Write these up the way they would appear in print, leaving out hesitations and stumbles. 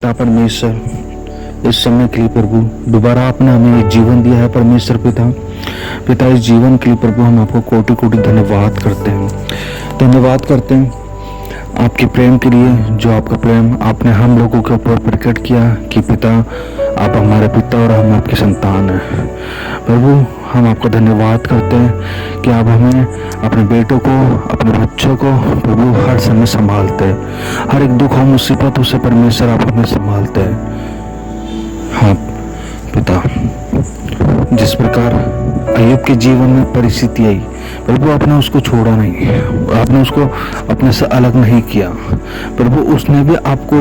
पिता परमेश्वर, इस समय के लिए प्रभु दोबारा आपने हमें एक जीवन दिया है परमेश्वर पिता इस जीवन के लिए प्रभु हम आपको कोटि कोटि धन्यवाद करते हैं। धन्यवाद करते हैं आपके प्रेम के लिए, जो आपका प्रेम आपने हम लोगों के ऊपर प्रकट किया कि पिता आप हमारे पिता और हम आपकी संतान हैं। प्रभु हम आपका धन्यवाद करते हैं कि आप हमें, अपने बेटों को, अपने बच्चों को प्रभु हर समय संभालते हैं। हर एक दुख और मुसीबतों से परमेश्वर आप हमें संभालते हैं। हाँ पिता, जिस प्रकार अय्यूब के जीवन में परिस्थिति आई प्रभु, आपने उसको छोड़ा नहीं, आपने उसको अपने से अलग नहीं किया प्रभु, उसने भी आपको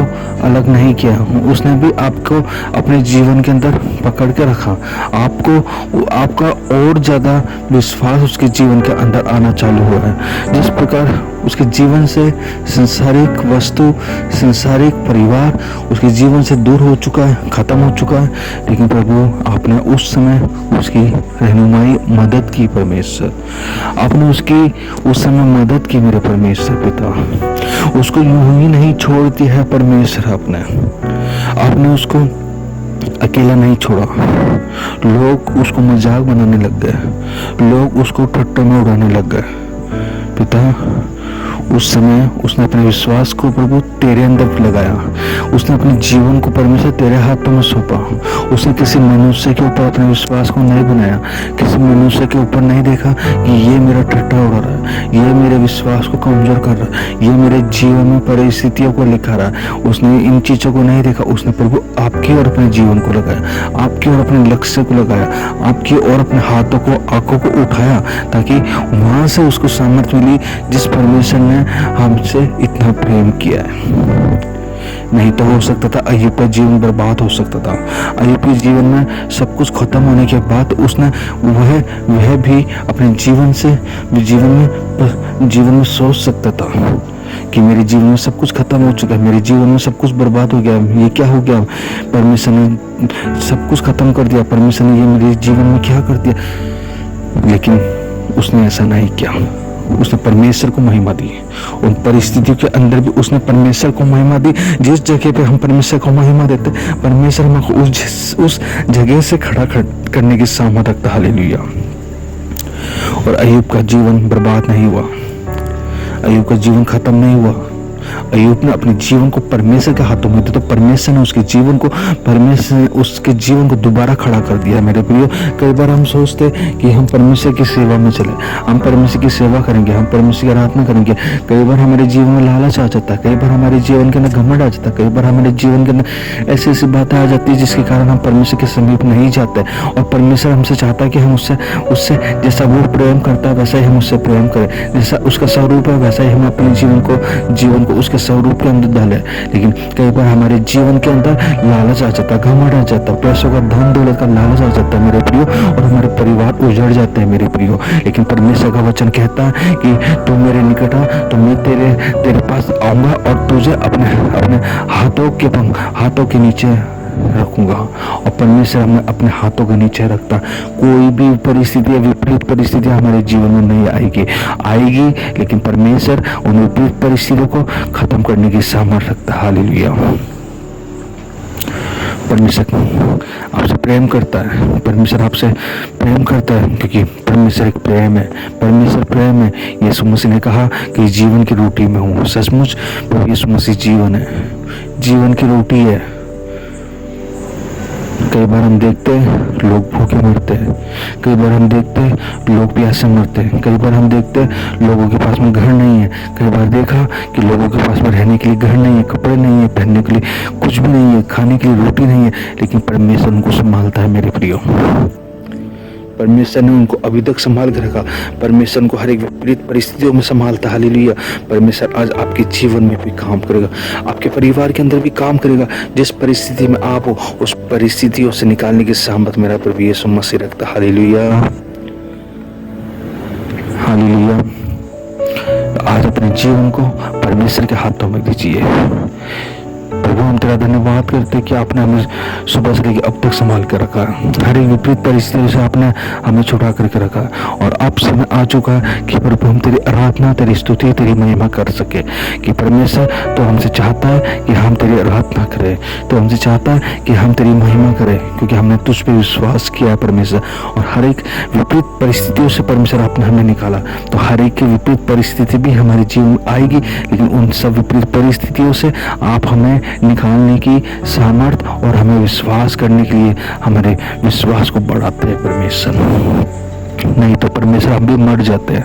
अलग नहीं किया, उसने भी आपको अपने जीवन के अंदर पकड़ के रखा। आपका और ज़्यादा विश्वास उसके जीवन के अंदर आना चालू हुआ है। जिस प्रकार उसके जीवन से संसारिक वस्तु, संसारिक परिवार उसके जीवन से दूर हो चुका है, खत्म हो चुका है, लेकिन प्रभु आपने उस समय उसकी रहनुमाई मदद की परमेश्वर, आपने उसकी उस समय मदद की मेरे परमेश्वर पिता। उसको यूं ही नहीं छोड़ दिया है परमेश्वर, आपने उसको अकेला नहीं छोड़ा। लोग उसको मजाक बनाने लग गए, लोग उसको ठट्टा में उड़ाने लग गए पिता। उस समय उसने अपने विश्वास को प्रभु तेरे अंदर लगाया, उसने अपने जीवन को परमेश्वर तेरे हाथों में सौंपा। उसने किसी मनुष्य के ऊपर अपने विश्वास को नहीं बनाया, किसी मनुष्य के ऊपर नहीं देखा कि ये मेरा ठट्ठा उड़ा रहा है, ये मेरे विश्वास को कमजोर कर रहा है, ये मेरे जीवन में परिस्थितियों को लिखा रहा है। उसने इन चीज़ों को नहीं देखा, उसने प्रभु आपकी और अपने जीवन को लगाया, आपकी और अपने लक्ष्य को लगाया, आपकी और अपने हाथों को, आंखों को उठाया, ताकि वहां से उसको सामर्थ्य मिली जिस परमेश्वर ने हमसे इतना प्रेम किया है। नहीं तो हो सकता था अय्यूब का जीवन बर्बाद हो सकता था। अय्यूब के जीवन में सब कुछ खत्म होने के बाद उसने वह भी अपने जीवन में सोच सकता था कि मेरे जीवन में सब कुछ खत्म हो चुका है, मेरे जीवन में सब कुछ बर्बाद हो गया, ये क्या हो गया, परमेश्वर ने सब कुछ खत्म कर दिया, परमेश्वर ने ये मेरे जीवन में क्या कर दिया। लेकिन उसने ऐसा नहीं किया, उसने परमेश्वर को महिमा दी। उन परिस्थितियों के अंदर भी उसने परमेश्वर को महिमा दी। जिस जगह पे हम परमेश्वर को महिमा देते, परमेश्वर हमको उस जगह से खड़ा करने की सामर्थ्य रखता। हालेलुया। और अय्यूब का जीवन बर्बाद नहीं हुआ, अय्यूब का जीवन खत्म नहीं हुआ। अय्यूब ने अपने जीवन को परमेश्वर के हाथों में दिया, तो परमेश्वर ने उसके जीवन को दोबारा खड़ा कर दिया। मेरे प्रियो, कई बार हम सोचते कि हम परमेश्वर की सेवा में चले, हम परमेश्वर की सेवा करेंगे, हम परमेश्वर की आराधना करेंगे। कई बार हमारे जीवन में लालच आ जाता है, कई बार हमारे जीवन के अंदर घमंड आ जाता है, कई बार हमारे जीवन के अंदर ऐसी ऐसी बातें आ जाती है जिसके कारण हम परमेश्वर के समीप नहीं जाते। और परमेश्वर हमसे चाहता है कि हम उससे जैसा वो प्रेम करता है वैसा ही हम उससे प्रेम करें, जैसा उसका स्वरूप है वैसा ही हम अपने जीवन को उसके स्वरूप के अंदर डाले। लेकिन कई बार हमारे जीवन के अंदर लालच आ जाता है, घमंड आ जाता है, पैसों का, धन दौलत का लालच आ जाता है मेरे प्रियो, और हमारे परिवार उजड़ जाते हैं मेरे प्रियो। लेकिन परमेश्वर का वचन कहता है कि तू मेरे निकट आ तो मैं तेरे पास आऊंगा और तुझे अपने हाथों के नीचे रखूंगा। और परमेश्वर हमें अपने हाथों के नीचे रखता। कोई भी परिस्थिति, विपरीत परिस्थितियां हमारे जीवन में नहीं आएगी, लेकिन परमेश्वर उन विपरीत परिस्थितियों को खत्म करने की सामर्थ्य रखता। हालेलुया। परमेश्वर आपसे प्रेम करता है, परमेश्वर आपसे प्रेम करता है, क्योंकि परमेश्वर एक प्रेम है, परमेश्वर प्रेम है। यीशु मसीह ने कहा कि जीवन की रोटी मैं हूँ। सचमुच यीशु मसीह जीवन है, जीवन की रोटी है। कई बार हम देखते हैं लोग भूखे मरते हैं, कई बार हम देखते हैं लोग प्यासे मरते हैं, कई बार हम देखते हैं लोगों के पास में घर नहीं है, कई बार देखा कि लोगों के पास में रहने के लिए घर नहीं है, कपड़े नहीं है, पहनने के लिए कुछ भी नहीं है, खाने के लिए रोटी नहीं है, लेकिन परमेश्वर उनको संभालता है मेरे प्रियो। परमेश्वर ने उनको अभी तक संभाल के रखा, परमेश्वर उनको हर एक विपरीत परिस्थितियों में संभालता। हालेलुया। परमेश्वर आज आपके जीवन में भी काम करेगा, आपके परिवार के अंदर भी काम करेगा। जिस परिस्थिति में आप हो उस परिस्थितियों से निकालने की सामर्थ मेरा प्रभु यीशु मसीह रखता। Hallelujah, hallelujah. आज अपने जीवन को परमेश्वर के हाथों में दीजिए। प्रभु हम तेरा धन्यवाद करते हैं कि आपने हमें सुबह से लेकर अब तक संभाल कर रखा। हर एक विपरीत परिस्थितियों से आपने हमें छुड़ा करके रखा और अब समय आ चुका है कि प्रभु हम तेरी आराधना, तेरी स्तुति, तेरी महिमा कर सके। कि परमेश्वर तो हमसे चाहता है कि हम तेरी आराधना करें, तो हमसे चाहता है कि हम तेरी महिमा करें, क्योंकि हमने तुझ पर विश्वास किया है परमेश्वर। और हर एक विपरीत परिस्थितियों से परमेश्वर आपने हमें निकाला। तो हर एक की विपरीत परिस्थिति भी हमारे जीवन में आएगी, लेकिन उन सब विपरीत परिस्थितियों से आप हमें निकालने की सामर्थ और हमें विश्वास करने के लिए हमारे विश्वास को बढ़ाते हैं परमेश्वर। नहीं तो परमेश्वर हम भी मर जाते हैं,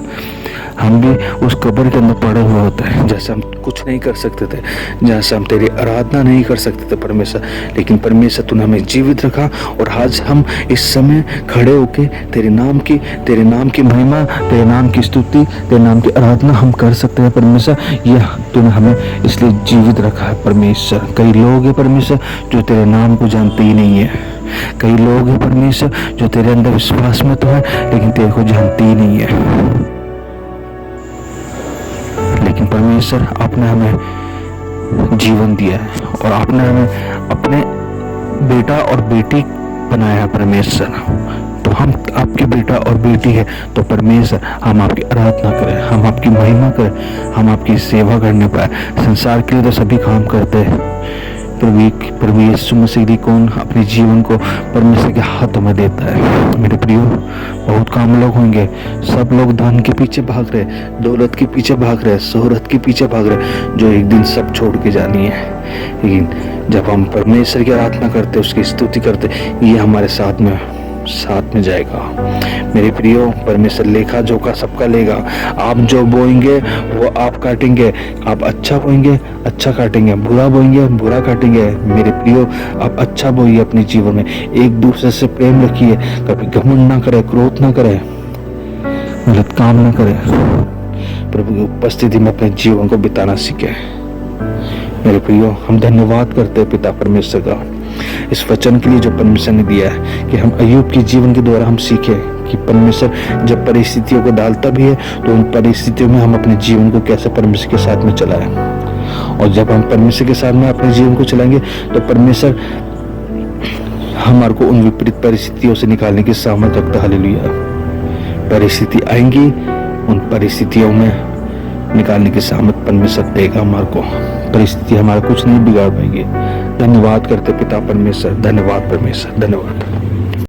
हम भी उस कब्र के अंदर पड़े हुए होते हैं, जैसे हम कुछ नहीं कर सकते थे, जैसे हम तेरी आराधना नहीं कर सकते थे परमेश्वर। लेकिन परमेश्वर तूने हमें जीवित रखा और आज हम इस समय खड़े होके तेरे नाम की महिमा, तेरे नाम की स्तुति, तेरे नाम की आराधना हम कर सकते हैं परमेश्वर। यह तूने हमें इसलिए जीवित रखा है परमेश्वर। कई लोग हैं परमेश्वर जो तेरे नाम को जानते ही नहीं है, कई लोग हैं परमेश्वर जो तेरे अंदर विश्वास में तो है लेकिन तेरे को जानते ही नहीं है। लेकिन परमेश्वर आपने हमें जीवन दिया है और आपने हमें अपने बेटा और बेटी बनाया है परमेश्वर। तो हम आपके बेटा और बेटी है, तो परमेश्वर हम आपकी आराधना करें, हम आपकी महिमा करें, हम आपकी सेवा करने पाए। संसार के लिए तो सभी काम करते हैं, प्रभु यीशु मसीह की कौन अपने जीवन को परमेश्वर के हाथों में देता है। मेरे प्रियो, बहुत कम लोग होंगे, सब लोग धन के पीछे भाग रहे, दौलत के पीछे भाग रहे, शोहरत के पीछे भाग रहे, जो एक दिन सब छोड़ के जानी है। लेकिन जब हम परमेश्वर की आराधना करते, उसकी स्तुति करते, ये हमारे साथ में जाएगा। मेरे प्रियो, परमेश्वर लेखा जोखा सबका लेगा। आप जो बोएंगे वो आप काटेंगे, आप अच्छा बोएंगे अच्छा काटेंगे, बुरा बोएंगे बुरा काटेंगे। मेरे प्रियो, आप अच्छा बोइए अपने जीवन में, एक दूसरे से प्रेम रखिए, कभी घमंड ना करे, क्रोध ना करे, गलत काम ना करे, प्रभु की उपस्थिति में अपने जीवन को बिताना सीखे। मेरे प्रियो, हम धन्यवाद करते हैं पिता परमेश्वर का इस वचन के लिए जो परमेश्वर ने दिया है, कि हम अय्यूब के जीवन के द्वारा हम सीखे कि परमेश्वर जब परिस्थितियों को डालता भी है तो उन परिस्थितियों में हम अपने जीवन को कैसे परमेश्वर के साथ में चलाएं। और जब हम परमेश्वर के साथ में अपने जीवन को चलाएंगे तो परमेश्वर हमारे को उन विपरीत परिस्थितियों से निकालने की सामर्थ्य रखता है। हालेलुया। परिस्थिति आएंगी, उन परिस्थितियों में निकालने की सामर्थ परमेश्वर देगा हमारे को। परिस्थिति हमारा कुछ नहीं बिगाड़ पाएगी। धन्यवाद करते पिता परमेश्वर, धन्यवाद परमेश्वर, धन्यवाद।